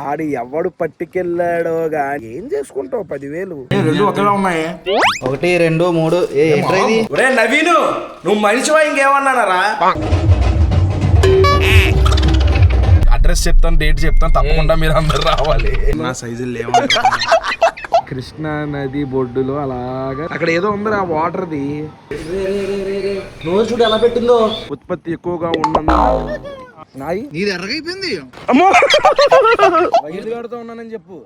ఆడు ఎవడు పట్టుకెళ్ళాడో గాని ఏం చేసుకుంటావు 10,000 రెండు ఒకేలా ఉన్నాయి. 1 2 3 ఏంట్రీ ఒరే నవీను నువ్వు మనిషివా ఇంకేమన్నానరా? అడ్రస్ చెప్తాను, డేట్ చెప్తాను, తప్పకుండా మీరు అందరు రావాలి. నా సైజులు లేవంటారు. కృష్ణా నది బొడ్డులో అలాగా అక్కడ ఏదో ఉందిరా వాటర్ది. రోజు చూడు ఎలా పెట్టిందో. ఉత్పత్తి ఎక్కువగా ఉన్నందున నాయి నీది ఎర్రగైపోయింది. అమ్మో వైద్యులు కడుతూ ఉన్నానని చెప్పు.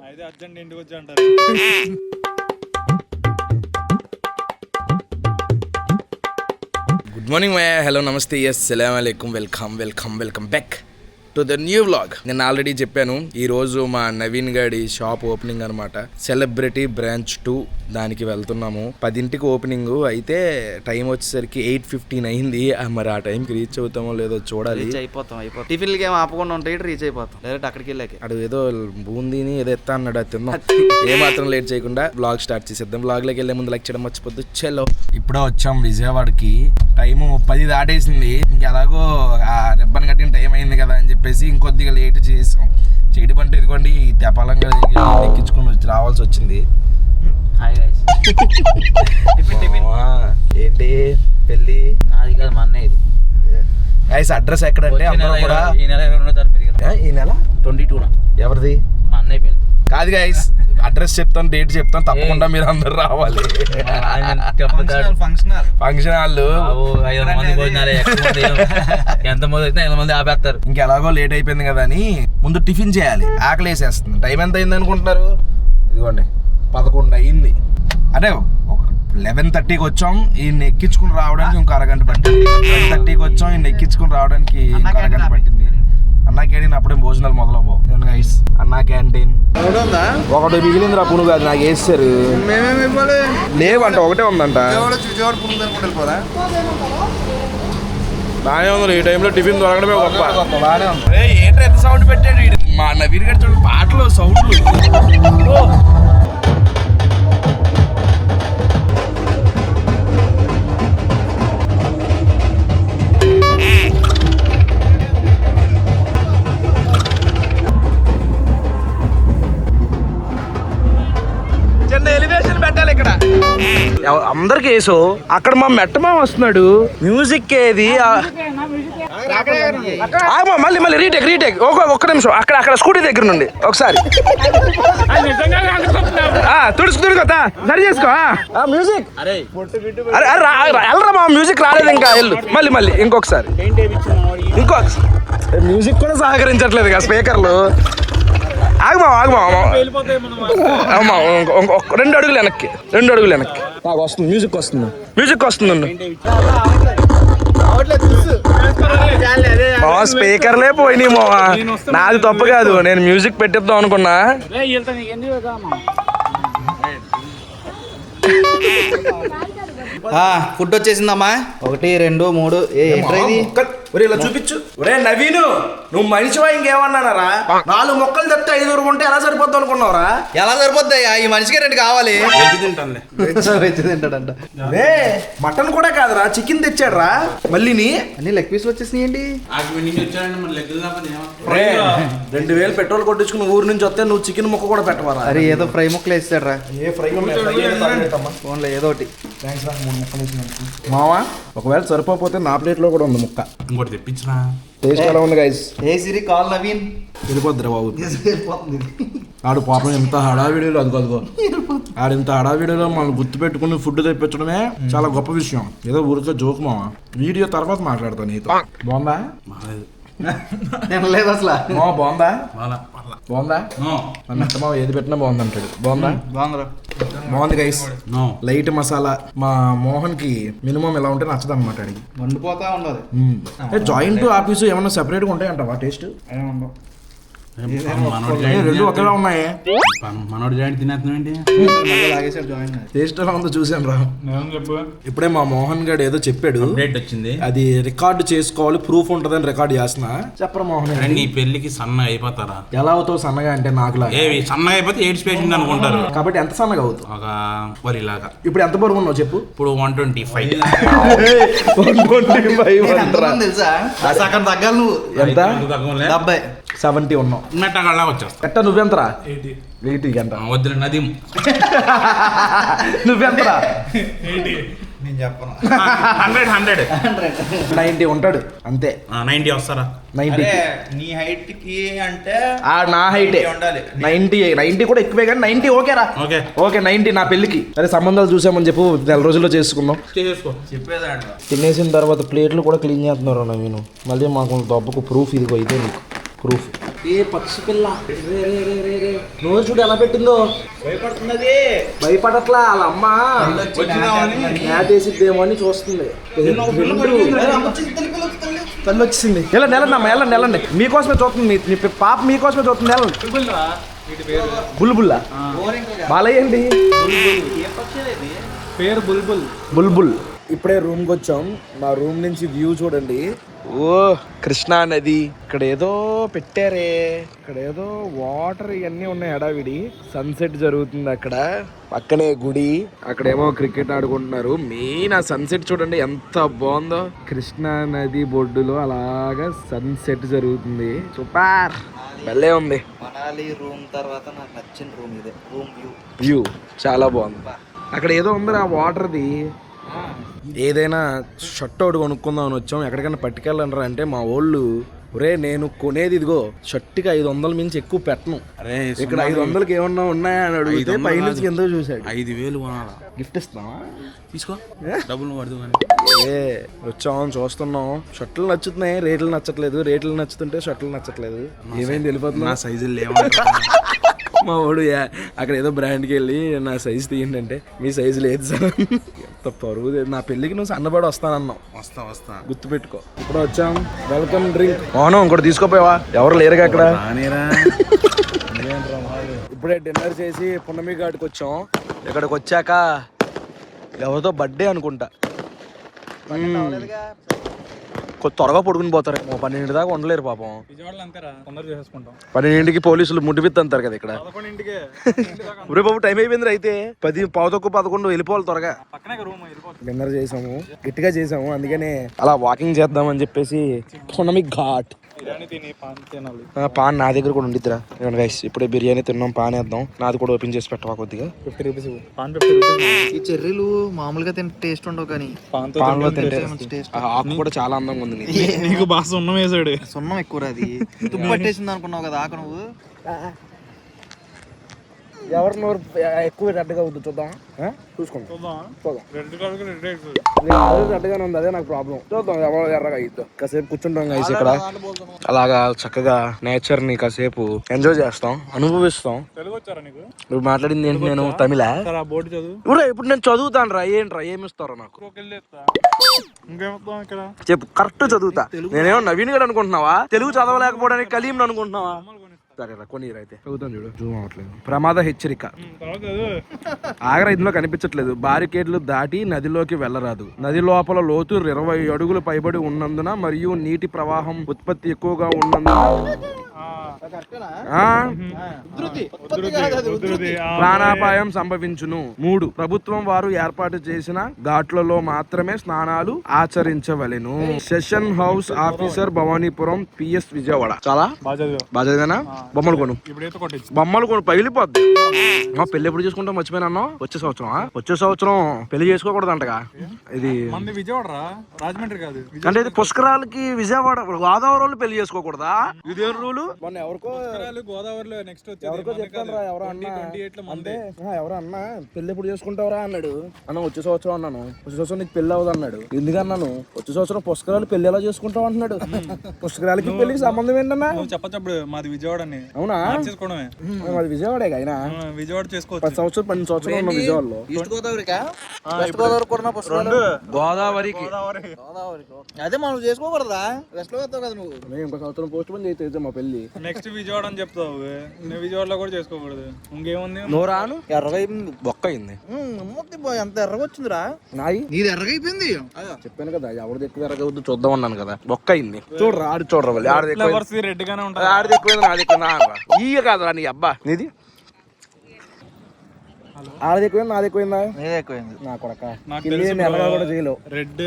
గుడ్ మార్నింగ్ మై హలో నమస్తే అస్సలాము అలైకుం welcome back to the new vlog. నేను ఆల్రెడీ చెప్పాను, ఈ రోజు మా నవీన్ గాడి షాప్ ఓపెనింగ్ అనమాట. సెలబ్రిటీ బ్రాంచ్ 2 దానికి వెళ్తున్నాము. 10ంటికి ఓపెనింగ్ అయితే టైం వచ్చేసరికి 8:15 అయింది. మరి ఆ టైంకి రీచ్ అవుతామో లేదో చూడాలి. అయిపోతాం టిఫిన్లకి ఏం ఆపకుండా ఉంటాయి, రీచ్ అయిపోతాం డైరెక్ట్ అక్కడికి వెళ్ళాక. అడు ఏదో బూందీని ఏదో ఎత్తా అన్నాడు, అది తిన్నాం. ఏమాత్రం లేట్ చేయకుండా వ్లాగ్ స్టార్ట్ చేసేద్దాం. వ్లాగ్లోకి వెళ్ళే ముందు లైక్ చేయడం మర్చిపోద్దు. చలో ఇప్పుడే వచ్చాం విజయవాడకి. టైము 10 దాటేసింది. ఇంకెలాగో ఆ రిబ్బన్ కట్టిన టైం అయింది కదా అని చెప్పేసి ఇంకొద్దిగా లేట్ చేసాం. చేయడం అంటే ఇదిగోండి ఈ తెపాలంగా ఎక్కించుకుని వచ్చి రావాల్సి వచ్చింది. Hi guys. ఏంటి పెళ్ళి నాది కాదు, మా అన్నయ్య. గైస్ అడ్రస్ ఎక్కడంటే అందరూ కూడా ఈ నెల 22వ తారీఖు. ఈ నెల 22న ఎవరిది? మా అన్నయ్య పెళ్ళి. కాదు గైస్, అడ్రస్ చెప్తాను, డేట్ చెప్తాను, తప్పకుండా మీరు అందరు రావాలి. ఫంక్షన్ హాల్ ఎంతమంది అయితే ఎంతమంది ఆపేస్తారు. ఇంకెలాగో లేట్ అయిపోయింది కదా అని ముందు టిఫిన్ చేయాలి. ఆకలి వేసేస్తుంది. టైం ఎంత అయింది అనుకుంటున్నారు? ఇదిగోండి 11 అయింది. అంటే 11:30కి వచ్చాం. ఈయన ఎక్కించుకుని రావడానికి ఇంకో అరగంట పట్టింది. 11:30కి వచ్చాం. ఈయన ఎక్కించుకుని రావడానికి ఇంకో అరగంట పట్టింది. అన్నా క్యాంటీన్ అప్పుడే భోజనాలు మొదలవు. గైస్ అన్నా క్యాంటీన్ ఒకటి మిగిలింది రా పునుగు, అది నాకు వేస్తారు. లేవంట, ఒకటే ఉందంట. బాగానే ఉంది. ఈ టైంలో టిఫిన్ దొరకడమే గొప్ప. ఏంటో ఎంత సౌండ్ పెట్టాడు వీడు. మా నవీన్ గారు చూడండి, పాటలు సౌండ్లు. ఎలివేషన్ పెట్టాలి ఇక్కడ అందరికి వేసు. అక్కడ మా మెట్టమా వస్తున్నాడు. మ్యూజిక్ ఏది మళ్ళీ రీటేక్ ఒక్క నిమిషం. అక్కడ స్కూటీ దగ్గర నుండి ఒకసారి తుడుచుకోతా సరి చేసుకో. మ్యూజిక్ వెళ్ళరా మా మ్యూజిక్ రాలేదు ఇంకా. వెళ్ళు మళ్ళీ ఇంకొకసారి. మ్యూజిక్ కూడా సహకరించట్లేదు కదా స్పీకర్లు. ఆగమా 2 అడుగులు వెనక్కి. నాకు వస్తుంది, మ్యూజిక్ వస్తుంది. మా స్పీకర్లే పోయినాయి మావా. నాది తప్పు కాదు, నేను మ్యూజిక్ పెట్టిద్దాం అనుకున్నా. ఫుడ్ వచ్చేసిందమ్మా. 1 2 3 ఏంట్రీ ఇలా చూపించు. ఒరే నవీను నువ్వు మనిషివా ఇంకేమన్నానరా? 4 మొక్కలు తప్పితే 5 ఉంటే ఎలా సరిపోద్ది అనుకున్నావురా? ఎలా సరిపోద్ది? ఈ మనిషికి 2 కావాలి. వెజ్ తింటాడంట. మటన్ కూడా కాదురా, చికెన్ తెచ్చాడు రా. మళ్ళీ అన్ని లెగ్ పీస్లు వచ్చేసినాయి ఏంటి? 2,000 పెట్రోల్ కొట్టించుకుని ఊరు నుంచి వస్తే నువ్వు చికెన్ ముక్క కూడా పెట్టవారా? అరే ఏదో ఫ్రై ముక్కలు వేస్తాడు రా. ఏ ఫ్రై ఫోన్లో ఏదో ఒకటి. మావా ఒకవేళ సరిపోతే నా ప్లేట్ లో కూడా ఉంది ముక్క. ఇంకోటి తెప్పించరా. టేస్ట్ ఎలా ఉంది గైస్? ఏ సిరి కాల్ నవీన్. వెళ్ళిపోద్దిరా బాబు. ఆడు పాపం ఎంత హడావిడిలో అదిగో ఆడు ఇంత హడావిడిలో మనం గుర్తు పెట్టుకుని ఫుడ్ తెప్పించడమే చాలా గొప్ప విషయం. ఏదో ఊరికే జోక్ మావా. వీడియో తర్వాత మాట్లాడతాను నీతో. బాగుందా? లేదు అసలు. బాగుందా? మెట్టమా ఏది పెట్టినా బాగుంది అంటాడు. బాగుంది గైస్. లైట్ మసాలా. మా మోహన్ కి మినిమం ఎలా ఉంటే నచ్చదు అనమాట. అడిగి వండిపోతా ఉండదు. జాయింట్ ఆఫీసు ఏమన్నా సెపరేట్ గా ఉంటాయంట టేస్ట్? రెండు ఒకేలా ఉన్నాయి. మనోడు జాయింట్ తినేస్తున్నాండి. టేస్ట్ ఎలా ఉందో చూసాను రా. ఇప్పుడే మా మోహన్ గారు ఏదో చెప్పాడు, వచ్చింది అది రికార్డు చేసుకోవాలి, ప్రూఫ్ ఉంటదని రికార్డు చేస్తున్నా. చెప్పరా మోహన్, నీ పెళ్లికి సన్నగా అయిపోతారా? ఎలా అవుతావు సన్నగా అంటే? నాకు సన్నగా అయిపోతే ఎయిడ్స్ పేషెంట్ అనుకుంటారు కాబట్టి ఎంత సన్నగా అవుతావు? ఒక వరిలాగా. ఇప్పుడు ఎంత బరువు ఉన్నావు చెప్పు? ఇప్పుడు 125. తెలుసా సగం తగ్గాలి నువ్వు. ఎంత? 70 70 ఉన్నాం. మెట్టగల్లా వచ్చేస్తా. ఎట్ట నువ్వెంతరా? 80 గంట. వద్దులే నదీం. నువ్వెంతరా? నేను చెప్పను. 100 90 ఉంటాడు అంతే. 90 వస్తారా? 90 నీ హైట్ కి అంటే నా హైటే ఉండాలి. 90 కూడా ఎక్కువే కానీ 90 ఓకేరా. ఓకే 90 నా పెళ్ళికి. సరే సంబంధాలు చూసామని చెప్పు, 4 రోజుల్లో చేసుకుందాం. చేసుకో. చెప్పేదాంట్లో తినేసిన తర్వాత ప్లేట్లు కూడా క్లీన్ చేస్తున్నారు నవీను. మళ్ళీ మాకు దెబ్బకు ప్రూఫ్ ఇదిగో ఇదే నీకు ప్రూఫ్. ఏ పక్షి పిల్ల నోరు చూడు ఎలా పెట్టిందో. భయపడుతున్నది. భయపడట్లా వాళ్ళ అమ్మ నేటేసిద్దేమో అని చూస్తుంది. తల్లి వచ్చింది. వెళ్ళండి మీకోసమే చూస్తుంది. మీ పాప మీకోసమే చూస్తుంది. వెళ్ళండి. బుల్బుల్లా బాలయ్య అండి పేరు బుల్బుల్. బుల్బుల్. ఇప్పుడే రూమ్కి వచ్చాం. మా రూమ్ నుంచి వ్యూ చూడండి. ఓ కృష్ణా నది. ఇక్కడ ఏదో పెట్టారే, ఇక్కడ ఏదో వాటర్ ఇవన్నీ ఉన్నాయి. హడావిడి సన్సెట్ జరుగుతుంది అక్కడ. పక్కనే గుడి, అక్కడేమో క్రికెట్ ఆడుకుంటున్నారు. మెయిన్ ఆ సన్సెట్ చూడండి ఎంత బాగుందో. కృష్ణా నది బొడ్డులో అలాగా సన్సెట్ జరుగుతుంది. సూపర్ భలే ఉంది. మనాలి రూమ్ తర్వాత నాకు నచ్చిన రూమ్ ఇదే. రూమ్ వ్యూ చాలా బాగుంది. అక్కడ ఏదో ఉంది ఆ వాటర్ది. ఏదైనా షర్ట్ ఒకటి కొనుక్కుందాం అని వచ్చాం. ఎక్కడికైనా పట్టుకెళ్ళంటారా అంటే మా వాళ్ళు, ఒరే నేను కొనేది ఇదిగో షర్ట్కి 500 మించి ఎక్కువ పెట్టను. ఇక్కడ 500కి ఏమన్నా ఉన్నాయా అని అడిగితే పైనుంచి ఎందుకు చూసాడు. 5000 కొనాలా? గిఫ్ట్ ఇస్తావా? తీసుకో, డబ్బులు పడదు. ఏ వచ్చాం చూస్తున్నాం. షర్ట్లు నచ్చుతున్నాయి, రేట్లు నచ్చట్లేదు. రేట్లు నచ్చుతుంటే షర్ట్లు నచ్చట్లేదు. ఏమైంది వెళ్ళిపోతున్నా. నా సైజులు లేవంటా. మా వాడు అక్కడ ఏదో బ్రాండ్కి వెళ్ళి నా సైజు తీయండి అంటే మీ సైజు లేదు సార్. ఎంత పరువు. నా పెళ్ళికి నువ్వు సన్నబడి వస్తానన్నావు. వస్తా గుర్తుపెట్టుకో. ఇప్పుడు వచ్చాం. Welcome drink. అవును ఇంకోటి తీసుకోపోయావా? ఎవరు లేరుగా అక్కడ. ఇప్పుడే డిన్నర్ చేసి పున్నమి ఘాట్కి వచ్చాం. ఇక్కడికి వచ్చాక ఎవరితో బర్త్డే అనుకుంటా. త్వరగా పడుకుని పోతారు. 12 దాకా ఉండలేరు పాపం. 12కి పోలీసులు ముట్టిపిత్త అంటారు కదా ఇక్కడ. ఒరే బాబు టైం అయిపోయింది. అయితే 10:11 వెళ్ళిపోవాలి త్వరగా. డిన్నర్ చేసాము, గట్టిగా చేసాము. అందుకనే అలా వాకింగ్ చేద్దామని చెప్పేసి పున్నమి ఘాట్. పాన్ నా దగ్గర కూడా ఉండిద్దిరా. గైస్ ఇప్పుడే బిర్యానీ తిన్నాం. పాన్ వేద్దాం. నాది కూడా ఓపెన్ చేసి పెట్టవా కొద్దిగా. 50 రూపీస్. ఈ చెర్రీలు మామూలుగా తింటే టేస్ట్ ఉండవు కానీ పాన్లో తింటే ఆకు కూడా చాలా అందంగా ఉంది. నీకు బాగా సున్నం వేసాడు. సున్నం ఎక్కువ అది. తుప్పు పట్టేసింది అనుకున్నావు కదా ఆకు నువ్వు. ఎవరి నోరు ఎక్కువ రెడ్గా అవుతుంది చూద్దాం. చూసుకుందాం. రెడ్గానే ఉంది. అదే నాకు ప్రాబ్లం. చూద్దాం ఎవరు ఎర్రగా అయిద్దాం. కాసేపు కూర్చుంటాం గైస్ ఇక్కడ. అలాగా చక్కగా నేచర్ ని కాసేపు ఎంజాయ్ చేస్తాం, అనుభవిస్తాం. నువ్వు మాట్లాడింది ఏంటి? నేను తమిళ. ఇప్పుడు నేను చదువుతాను రా. ఏంట్రా ఏమిస్తారో నాకు చెప్పు. కరెక్ట్ చదువుతా. నేనేమో నవీన్ గడు అనుకుంటున్నావా? తెలుగు చదవలేకపోవడానికి కలీం అనుకుంటున్నావా? సరేరా కొన్ని అయితే చదువుతాను చూడు. జూమ్ అవట్లేదు. ప్రమాద హెచ్చరిక. ఆగ్రా ఇందులో కనిపించట్లేదు. బారికేడ్లు దాటి నదిలోకి వెళ్ళరాదు. నది లోపల లోతు 20 అడుగులు పైబడి ఉన్నందున మరియు నీటి ప్రవాహం ఉత్పత్తి ఎక్కువగా ఉన్నందున ప్రాణాపాయం సంభవించును. 3 ప్రభుత్వం వారు ఏర్పాటు చేసిన ఘాట్లలో మాత్రమే స్నానాలు ఆచరించవలెను. Station house officer Bhavanipuram PS Vijayawada. చాలా బాగా బొమ్మలు కొను పగిలిపోద్ది. మా పెళ్లి ఎప్పుడు చేసుకుంటాం మర్చిపోయినా. వచ్చే సంవత్సరం పెళ్లి చేసుకోకూడదు అంటగా. ఇది విజయవాడ రాజమండ్రి కాదు అంటే ఇది పుష్కరాలకి విజయవాడ గోదావరి వాళ్ళు పెళ్లి చేసుకోకూడదా? ఇదేం రూలు? గోదావరిలో నెక్స్ట్ ఎవరికో చెప్పాను రా. ఎవరో అన్నా పెళ్లి ఎప్పుడు చేసుకుంటావురా అన్నాడు. అన్న వచ్చే సంవత్సరం అన్నాను. వచ్చే సంవత్సరం నీకు పెళ్లి అవ్వదు అన్నాడు. ఎందుకన్నాను? వచ్చే సంవత్సరం పుష్కరాలు పెళ్లి ఎలా చేసుకుంటావు అంటున్నాడు. పుష్కరాలకి పెళ్లికి సంబంధం ఏంటన్నా? చెప్పప్పుడు మాది విజయవాడ అని. అవునా? చేసుకోవడమే. మాది విజయవాడే అయినా విజయవాడ చేసుకోవచ్చు. 10 సంవత్సరం 12 సంవత్సరాలు ఉన్న విజయవాడలో. గోదావరికి అదే మనం చేసుకోకూడదా? వెస్ట్ లో కదా నువ్వు. ఇంకో సంవత్సరం పోస్ట్ పోన్ చేస్తే మా పెళ్లి. నెక్స్ట్ విజయవాడ అని చెప్తావు. నువ్వు విజయవాడలో కూడా చేసుకోకూడదు. ఇంకేముంది? నోరాను ఎర్రగా అయిపోయింది. బొక్క అయింది. ఎంత ఎర్రగా వచ్చిందిరా. నాయి నీది ఎర్రగా అయిపోయింది. చెప్పాను కదా ఎవరిది ఎక్కువ ఎర్రగా అవుతుంది చూద్దాం అన్నాను కదా. బొక్క అయింది. చూడరా ఆడి చూడరా వాళ్ళు. రెడ్ గానే ఉంటుంది. ఆడిది ఎక్కువ నాది ఎక్కువ. ఈ కాదురా నీ అబ్బా నీది. ఆడది ఎక్కువైంది నాది ఎక్కువైందా ఏది ఎక్కువైంది నా కొడక నాకు కిల్లి తెలుసు మెల్లగా కూడా చేయలేవు రెడ్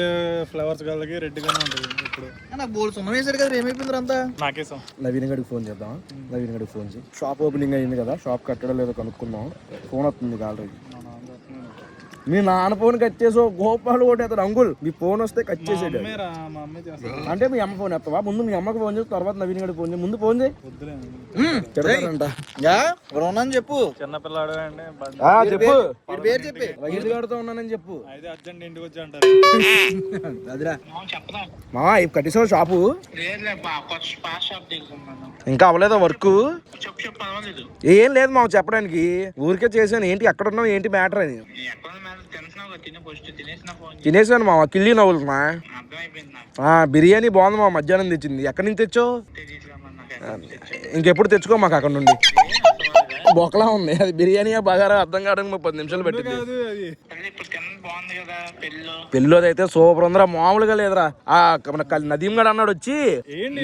ఫ్లవర్స్ కలిగి రెడ్ గానే ఉంటుంది ఇప్పుడు. నాకు బోల్ సున్నం వేసాడు కదా ఏమైపోయింది అంతా. నాకేసాం. నవీన్ గడికి ఫోన్ చేద్దాం. నవీన్ గడికి ఫోన్ చేయి. షాప్ ఓపెనింగ్ అయింది కదా, షాప్ కట్టడం లేదో కనుక్కుందాం. ఫోన్ వస్తుంది ఆల్రెడీ. మీ నాన్న ఫోన్ కట్ చేసో గోపాలు కొట్టేస్తాడు. అంకుల్ మీ ఫోన్ వస్తే కట్ చేసేది మా అమ్మే చేస్తాను. అంటే మీ అమ్మ ఫోన్ ఎత్తవా? ముందు మీ అమ్మకి ఫోన్ చేసి తర్వాత నవీన్ గడికి ఫోన్ చేయి. ముందు ఫోన్ చేయి. వద్దులే. చెప్తారంట. ఎవరు ఉన్నాను చెప్పు. చిన్నపిల్లాడు అంటే చెప్పు. పేరు చెప్పి వైద్యులు గారితో ఉన్నానని చెప్పు. అయితే అర్జెంట్ ఇంటికి వచ్చి అంటారు. అదిరా మా కట్టేసావు షాపు? ఇంకా అవ్వలేదా వర్క్? ఏం లేదు మా చెప్పడానికి. ఊరికే చేశాను. ఏంటి ఎక్కడ ఉన్నావు ఏంటి మ్యాటర్ అని. తినేసాను మామ. కిల్లి నవ్వులుతున్నా. బిర్యానీ బాగుంది మా మధ్యాహ్నం తెచ్చింది. ఎక్కడి నుంచి తెచ్చావు? ఇంకెప్పుడు తెచ్చుకో మాకు అక్కడ నుండి. బొక్కలా ఉంది అది. బిర్యానీ బగారా అర్థం కావడానికి మాకు 10 నిమిషాలు పెట్టింది. పెళ్ళిలోది అయితే సూపర్ ఉందిరా, మామూలుగా లేదురా. ఆ నదీం గడు అన్నాడు వచ్చి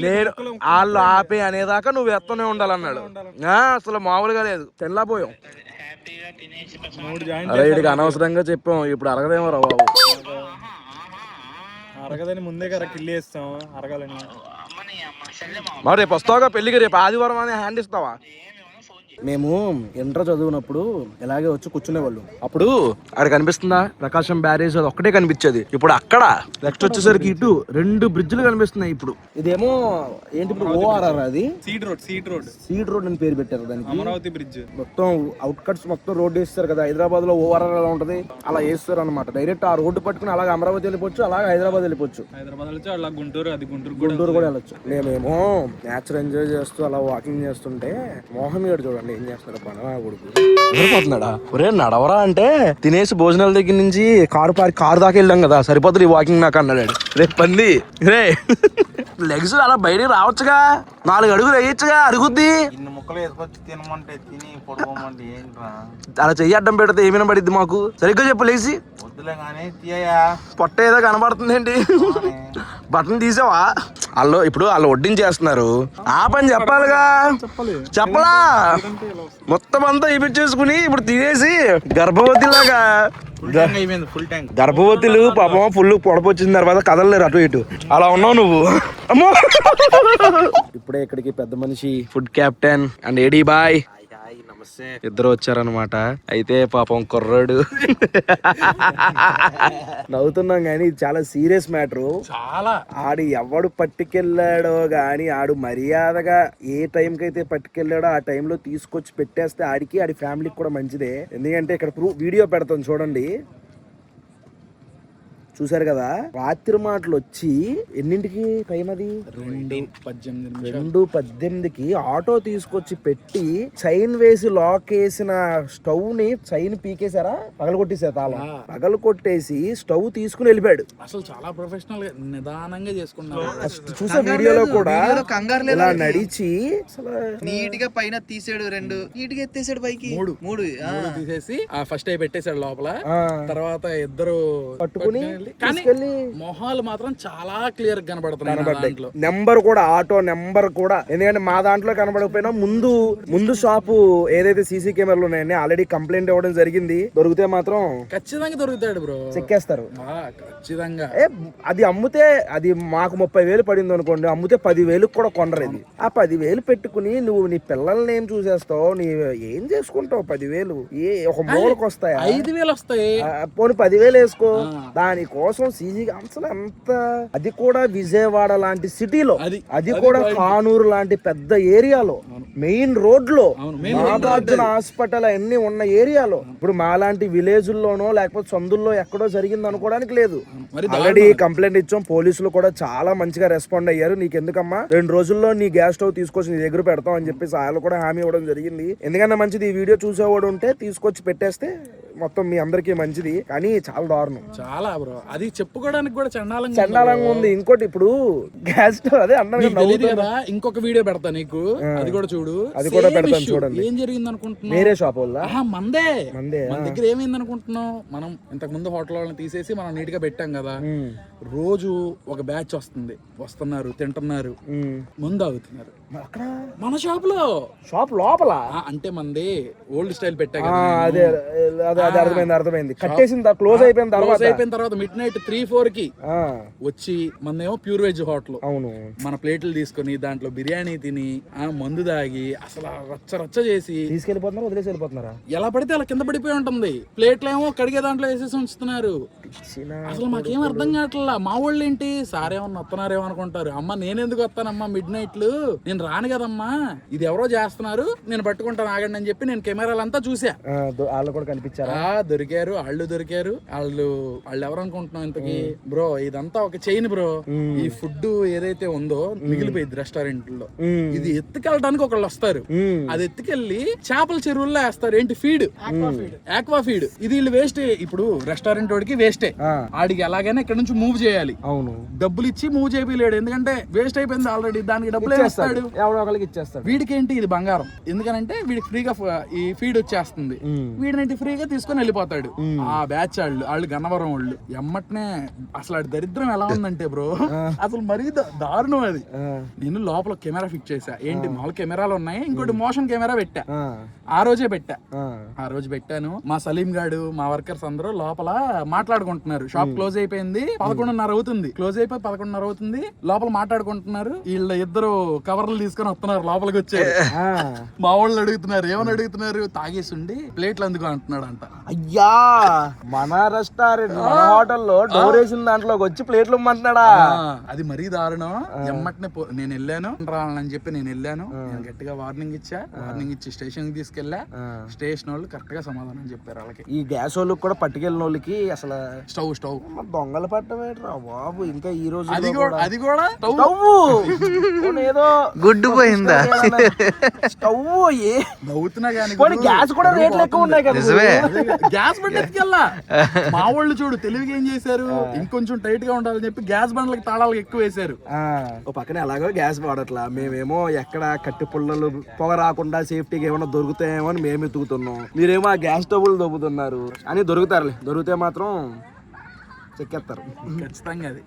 లేడు వాళ్ళు ఆపే అనేదాకా నువ్వు ఎత్తనే ఉండాలన్నాడు. అసలు మామూలుగా లేదు. తెల్లాపోయాం. అరే వీడికి అనవసరంగా చెప్పాం. ఇప్పుడు అరగదేమో రా బాబు. అరగదని ముందే కదా కిల్లి వేస్తాం అరగాలని. మరి రేపు వస్తావుగా పెళ్లికి? రేపు ఆదివారం అని హ్యాండ్ ఇస్తావా? మేము ఇంటర్ చదువునప్పుడు ఇలాగే వచ్చి కూర్చునేవాళ్ళు. అప్పుడు అక్కడ కనిపిస్తుందా ప్రకాశం బ్యారేజ్, అది ఒక్కటే కనిపించేది. ఇప్పుడు అక్కడ నెక్స్ట్ వచ్చేసరికి ఇటు 2 బ్రిడ్జ్లు కనిపిస్తున్నాయి. ఇప్పుడు ఇదేమో ఏంటి ఇప్పుడు ఓఆర్ఆర్, అది సీడ్ రోడ్ అని పేరు పెట్టారు దానికి. అమరావతి బ్రిడ్జ్ మొత్తం అవుట్ కట్స్ మొత్తం రోడ్ వేస్తారు కదా. హైదరాబాద్ లో ఓఆర్ఆర్ ఎలా ఉంటది అలా వేస్తారు అనమాట. డైరెక్ట్ ఆ రోడ్డు పట్టుకుని అలాగే అమరావతి వెళ్ళిపోవచ్చు, అలాగే హైదరాబాద్ వెళ్ళిపోవచ్చు. హైదరాబాద్ వెళ్ళచ్చు, అలా గుంటూరు, అది గుంటూరు కూడా వెళ్ళొచ్చు. మేమేమో నేచర్ ఎంజాయ్ చేస్తూ అలా వాకింగ్ చేస్తుంటే మోహన్ గారు చూడండి ఏం చేస్తున్నాడు. పనవా కొడుకు ఎవరిపోతున్నాడా? ఒరే నడవరా అంటే తినేసి భోజనాల దగ్గర నుంచి కారు దాకా వెళ్ళాం కదా, సరిపోతుంది ఈ వాకింగ్ నాకు అన్నాడు. రేపు పంది రే లెగ్స్ అలా బయటికి రావచ్చుగా, 4 అడుగులు వేయచ్చుగా, అరుగుద్ది. ఇన్ని ముక్కలు వేసుకొచ్చి తినమంటే తిని పడుకోమంటే ఏంట్రా? అలా చెయ్యి అడ్డం పెడితే ఏమైనా పడిద్ది మాకు. సరిగ్గా చెప్పు లేచి. వద్దులే కానీ తీయయా. పొట్ట ఏదో కనబడుతుంది ఏంటి? బటన్ తీసావా? ఇప్పుడు వాళ్ళు వడ్డించేస్తున్నారు. ఆ పని చెప్పాలిగా. చెప్పలా మొత్తం అంతా ఇప్పించేసుకుని ఇప్పుడు తినేసి గర్భవతిలాగా. గర్భవతులు పాపం ఫుల్ పొడపొచ్చిన తర్వాత కదలలేరు అటు ఇటు. అలా ఉన్నావు నువ్వు. అమ్మో ఇప్పుడే ఇక్కడికి పెద్ద మనిషి, ఫుడ్ కెప్టెన్ అండ్ ఏడీ బాయ్ ఇద్దరు వచ్చారనమాట. అయితే పాపం కుర్రాడు నవ్వుతున్నాం కానీ ఇది చాలా సీరియస్ మ్యాటర్. చాలా ఆడు ఎవడు పట్టుకెళ్ళాడో గాని ఆడు మర్యాదగా ఏ టైంకి అయితే పట్టుకెళ్ళాడో ఆ టైంలో తీసుకొచ్చి పెట్టేస్తే ఆడికి ఆడి ఫ్యామిలీకి కూడా మంచిదే. ఎందుకంటే ఇక్కడ వీడియో పెడతాం చూడండి. చూసారు కదా, రాత్రి మాటలు వచ్చి ఎన్నింటికి టైం అది 2:18కి ఆటో తీసుకొచ్చి పెట్టి చైన్ వేసి లాక్ వేసిన స్టవ్ ని చైన్ పీకేశారా, పగలగొట్టేసారు. తాళం పగలగొట్టేసి స్టవ్ తీసుకుని వెళ్ళిపోయాడు. అసలు చాలా ప్రొఫెషనల్ గా నిదానంగా చేసుకున్నారు. చూసా వీడియోలో కూడా ఇలా నడిచి నీట్ గా పైన తీసాడు, 2 నీట్ గా ఎత్తేసాడు పైకి, 3 తీసేసి ఫస్ట్ అయి పెట్టేశాడు లోపల. తర్వాత ఇద్దరు పట్టుకుని కానీ మొహాలు మాత్రం చాలా క్లియర్ కనబడుతున్నాయి. నెంబర్ కూడా ఆటో నెంబర్ కూడా, ఎందుకంటే మా దాంట్లో కనబడకపోయినా ముందు షాపు ఏదైతే సీసీ కెమెరాలు ఉన్నాయని ఆల్రెడీ కంప్లైంట్ ఇవ్వడం జరిగింది. దొరికితే మాత్రం ఖచ్చితంగా దొరుకుతాడు బ్రో, చెక్కేస్తారు ఖచ్చితంగా. అది అమ్ముతే అది మాకు 30,000 పడింది అనుకోండి, అమ్ముతే 10,000 కూడా కొనరు. ఇది ఆ 10,000 పెట్టుకుని నువ్వు నీ పిల్లల్ని ఏం చూసేస్తావు, నీ ఏం చేసుకుంటావు? 10,000 ఒక మూలకి వస్తాయా? 5,000 వస్తాయి. పోనీ 10,000 వేసుకో. దానికోసం సీజీ అసలు ఎంత, అది కూడా విజయవాడ లాంటి సిటీలో, అది కూడా కానూరు లాంటి పెద్ద ఏరియాలో, మెయిన్ రోడ్ లో, నాగార్జున హాస్పిటల్ అన్ని ఉన్న ఏరియాలో. ఇప్పుడు మాలాంటి విలేజ్ లోనో లేకపోతే సందుల్లో ఎక్కడో జరిగింది అనుకోవడానికి లేదు. ఆల్రెడీ కంప్లైంట్ ఇచ్చాం, పోలీసులు కూడా చాలా మంచిగా రెస్పాండ్ అయ్యారు. నీకెందుకమ్మా 2 రోజుల్లో నీ గ్యాస్ స్టవ్ తీసుకొచ్చి నీ దగ్గర పెడతాం అని చెప్పేసి వాళ్ళు కూడా హామీ ఇవ్వడం జరిగింది. ఎందుకన్నా మంచిది, ఈ వీడియో చూసేవాడు ఉంటే తీసుకొచ్చి పెట్టేస్తే మొత్తం మీ అందరికీ మంచిది. కానీ చాలా దారుణం, చాలా బ్రో. అది చెప్పుకోవడానికి కూడా చండాలంగా ఉంది. ఇంకోటి ఇప్పుడు గ్యాస్ స్టవ్ అదే అన్నా, ఇంకొక వీడియో పెడతా నీకు, అది కూడా చూడు. అది కూడా పెడతాను చూడండి. ఏం జరిగింది అనుకుంటున్నావు? వేరే షాప్ వల్ల మందే మన దగ్గర ఏమైంది అనుకుంటున్నావు? మనం ఇంతకు ముందు హోటల్ వాళ్ళని తీసేసి మనం నీట్ గా పెట్టాం కదా. రోజు ఒక బ్యాచ్ వస్తున్నారు, తింటున్నారు, ముందు అవుతున్నారు. అక్కడ మన షాప్ లో షాప్ లోపల అంటే మనది ఓల్డ్ స్టైల్ పెట్టా అదే అదే అదే అర్థమైంది కట్టేసిన క్లోజ్ అయిపోయిన తర్వాత మిడ్ నైట్ 3-4 కి వచ్చి మనదేమో ప్యూర్ వెజ్ హోటల్. అవును, మన ప్లేట్లు తీసుకొని దాంట్లో బిర్యానీ తిని మందు దాగి అసలు రచ్చ చేసి తీసుకెళ్ళిపోతున్నారా వదిలేసి వెళ్ళిపోతున్నారా? ఎలా పడితే అలా కింద పడిపోయి ఉంటుంది. ప్లేట్లు ఏమో కడిగే దాంట్లో వేసేసి ఉంచుతున్నారు. అసలు మాకేం అర్థం కావట్లా. మా వాళ్ళు ఏంటి సార్ ఏమన్నా వస్తున్నారేమో అనుకుంటారు. అమ్మ నేనెందుకు వస్తానమ్మా మిడ్ నైట్లు, నేను రాను కదమ్మా, ఇది ఎవరో చేస్తున్నారు నేను పట్టుకుంటాను ఆగండి అని చెప్పి నేను కెమెరాలంతా చూసా. వాళ్ళు కూడా కనిపించారా? దొరికారు, వాళ్ళు దొరికారు. వాళ్ళు ఎవరు అనుకుంటున్నాం ఇంతకి? బ్రో ఇదంతా ఒక చైన్ బ్రో. ఈ ఫుడ్ ఏదైతే ఉందో మిగిలిపోయింది రెస్టారెంట్ లో, ఇది ఎత్తుకెళ్ళడానికి ఒకళ్ళు వస్తారు. అది ఎత్తుకెళ్ళి చేపల చెరువుల్లో వేస్తారు. ఏంటి ఫీడ్, ఆక్వా ఫీడ్. ఇది వీళ్ళు వేస్ట్. ఇప్పుడు రెస్టారెంట్ వాడికి వేస్టే, ఆడికి ఎలాగైనా ఇక్కడ నుంచి మూవ్ చేయాలి. అవును, డబ్బులు ఇచ్చి మూవ్ చేయలేడు ఎందుకంటే వేస్ట్ అయిపోయింది ఆల్రెడీ. దానికి డబ్బులు వేస్తాడు, ఇచ్చేస్తాడు. వీడికి ఏంటి ఇది బంగారం. ఎందుకనంటే వీడికి ఫ్రీగా ఈ ఫీడ్ వచ్చేస్తుంది. వీడిని ఫ్రీగా తీసుకొని వెళ్ళిపోతాడు. ఆ బ్యాచ్ వాళ్ళు గన్నవరం వాళ్ళు ఎమ్మటనే అసలు ఆడి దరిద్రం ఎలా ఉందంటే బ్రో అసలు మరీ దారుణం అది. నేను లోపల కెమెరా ఫిక్స్ చేసా. ఏంటి మామూలు కెమెరాలు ఉన్నాయి, ఇంకోటి మోషన్ కెమెరా పెట్టా. ఆ రోజే పెట్టాను. మా సలీం గాడు మా వర్కర్స్ అందరూ లోపల మాట్లాడుకుంటున్నారు. షాప్ క్లోజ్ అయిపోయింది, 11:30 అవుతుంది. క్లోజ్ అయిపోయి 11:30 అవుతుంది. లోపల మాట్లాడుకుంటున్నారు. వీళ్ళ ఇద్దరు కవర్లు తీసుకొని వస్తున్నారు, లోపలికి వచ్చారు. మా వాళ్ళు అడుగుతున్నారు, ఏమని అడుగుతున్నారు? తాగేసి ఉండి ప్లేట్లు అందుకు అంటున్నాడు అంట. అయ్యా, మన రెస్టారెంట్ మన హోటల్లో డోర్ వేసిన దాంట్లోకి వచ్చి ప్లేట్లు ఇమ్మంటున్నాడా? అది మరీ దారుణం. ఎమ్మటనే నేను వెళ్ళాను రావాలని చెప్పి నేను గట్టిగా వార్నింగ్ ఇచ్చి స్టేషన్ కి తీసుకెళ్ళా. స్టేషన్ వాళ్ళు కరెక్ట్ గా సమాధానం చెప్పారు వాళ్ళకి. ఈ గ్యాస్ వాళ్ళకి కూడా పట్టుకెళ్ళిన వాళ్ళకి అసలు స్టవ్ దొంగలు పట్టమేట్రా బాబు. ఇంకా ఈ రోజు అది కూడా ఏదో గుడ్డు పోయిందా? స్టవ్ నవ్వుతున్నా కానీ గ్యాస్ కూడా రేట్లు ఎక్కువ ఉన్నాయి కదా. గ్యాస్ బండ్ ఎత్తుకెళ్ళా. మా వాళ్ళు చూడు తెలివిగా ఏం చేశారు, ఇంకొంచెం టైట్ గా ఉండాలని చెప్పి గ్యాస్ బండ్లకి తాళాలకు ఎక్కువ వేశారు. ఓ పక్కన ఎలాగో గ్యాస్ వాడట్లా, మేమేమో ఎక్కడ కట్టి పుల్లలు పొగ రాకుండా సేఫ్టీగా ఏమైనా దొరుకుతాయేమో అని మేము ఎత్తుకుతున్నాం. మీరేమో ఆ గ్యాస్ స్టవ్లు దొబ్బుతున్నారు. అని దొరికితే మాత్రం చెక్కేస్తారు ఖచ్చితంగా అది.